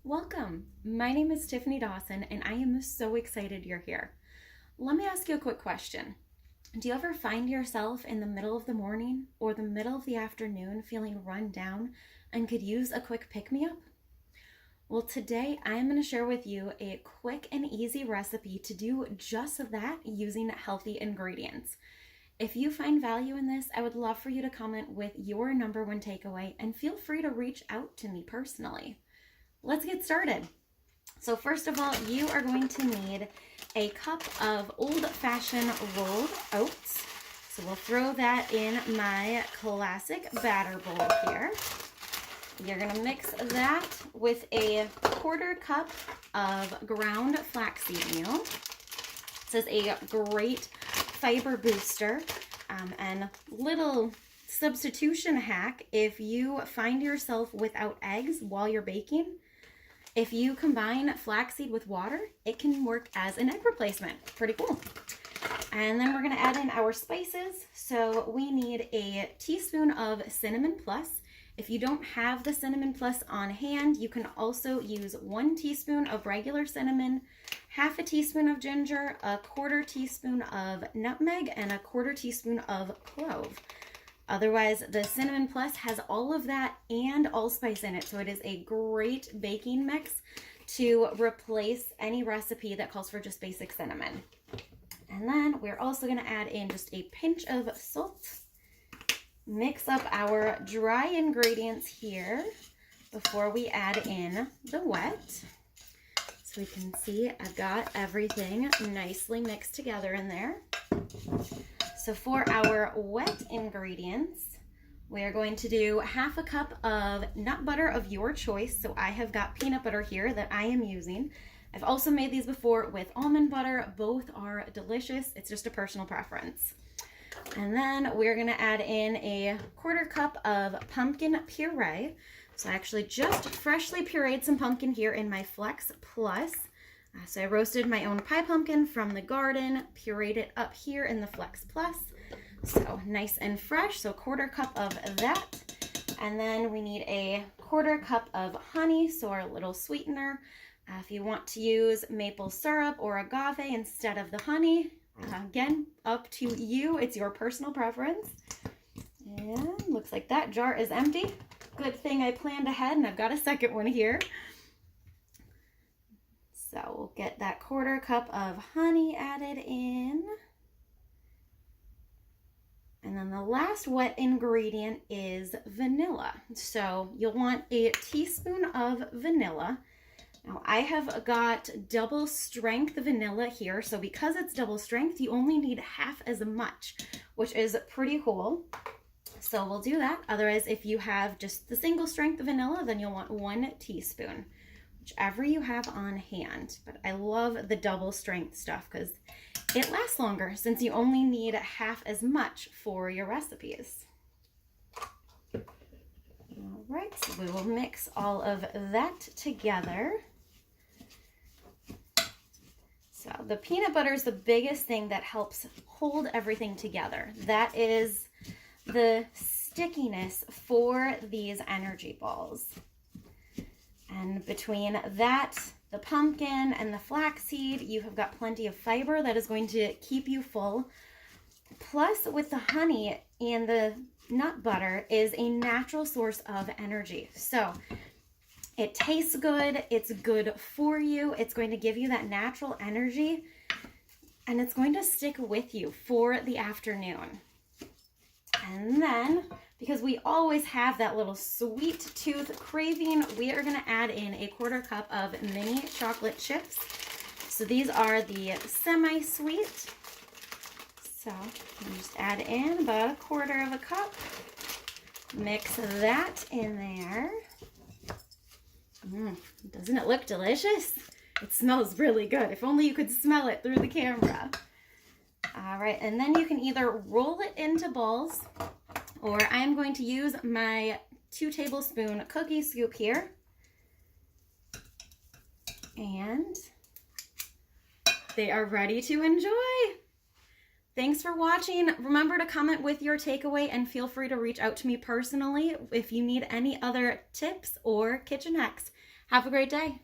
Welcome. My name is Tiffany Dawson and I am so excited you're here. Let me ask you a quick question. Do you ever find yourself in the middle of the morning or the middle of the afternoon feeling run down and could use a quick pick-me-up? Well, today I am going to share with you a quick and easy recipe to do just that using healthy ingredients. If you find value in this, I would love for you to comment with your number one takeaway and feel free to reach out to me personally. Let's get started. So first of all, you are going to need a cup of old-fashioned rolled oats. So we'll throw that in my classic batter bowl here. You're going to mix that with a quarter cup of ground flaxseed meal. This is a great fiber booster and little substitution hack if you find yourself without eggs while you're baking. If you combine flaxseed with water, it can work as an egg replacement. Pretty cool. And then we're going to add in our spices. So we need a teaspoon of cinnamon plus. If you don't have the cinnamon plus on hand, you can also use 1 teaspoon of regular cinnamon, half a teaspoon of ginger, a quarter teaspoon of nutmeg, and a quarter teaspoon of clove. Otherwise, the cinnamon plus has all of that and allspice in it, so it is a great baking mix to replace any recipe that calls for just basic cinnamon. And then we're also going to add in just a pinch of salt. Mix up our dry ingredients here before we add in the wet. So we can see I've got everything nicely mixed together in there. So for our wet ingredients, we are going to do half a cup of nut butter of your choice. So I have got peanut butter here that I am using. I've also made these before with almond butter. Both are delicious. It's just a personal preference. And then we're going to add in a quarter cup of pumpkin puree. So I actually just freshly pureed some pumpkin here in my Flex Plus. So I roasted my own pie pumpkin from the garden, pureed it up here in the Flex Plus. So nice and fresh, so a quarter cup of that. And then we need a quarter cup of honey, so our little sweetener. If you want to use maple syrup or agave instead of the honey, again, up to you. It's your personal preference. And looks like that jar is empty. Good thing I planned ahead and I've got a second one here. So we'll get that quarter cup of honey added in. And then the last wet ingredient is vanilla. So you'll want a teaspoon of vanilla. Now I have got double strength vanilla here. So because it's double strength, you only need half as much, which is pretty cool. So we'll do that. Otherwise, if you have just the single strength vanilla, then you'll want 1 teaspoon. Whichever you have on hand. But I love the double strength stuff because it lasts longer since you only need half as much for your recipes. All right, so we will mix all of that together. So the peanut butter is the biggest thing that helps hold everything together. That is the stickiness for these energy balls. And between that, the pumpkin, and the flaxseed, you have got plenty of fiber that is going to keep you full. Plus, with the honey and the nut butter is a natural source of energy. So it tastes good, it's good for you, it's going to give you that natural energy, and it's going to stick with you for the afternoon. And then, because we always have that little sweet tooth craving, we are going to add in a quarter cup of mini chocolate chips. So these are the semi-sweet. So you just add in about a quarter of a cup. Mix that in there. Doesn't it look delicious? It smells really good. If only you could smell it through the camera. All right, and then you can either roll it into balls, or I'm going to use my 2 tablespoon cookie scoop here. And they are ready to enjoy. Thanks for watching. Remember to comment with your takeaway and feel free to reach out to me personally if you need any other tips or kitchen hacks. Have a great day.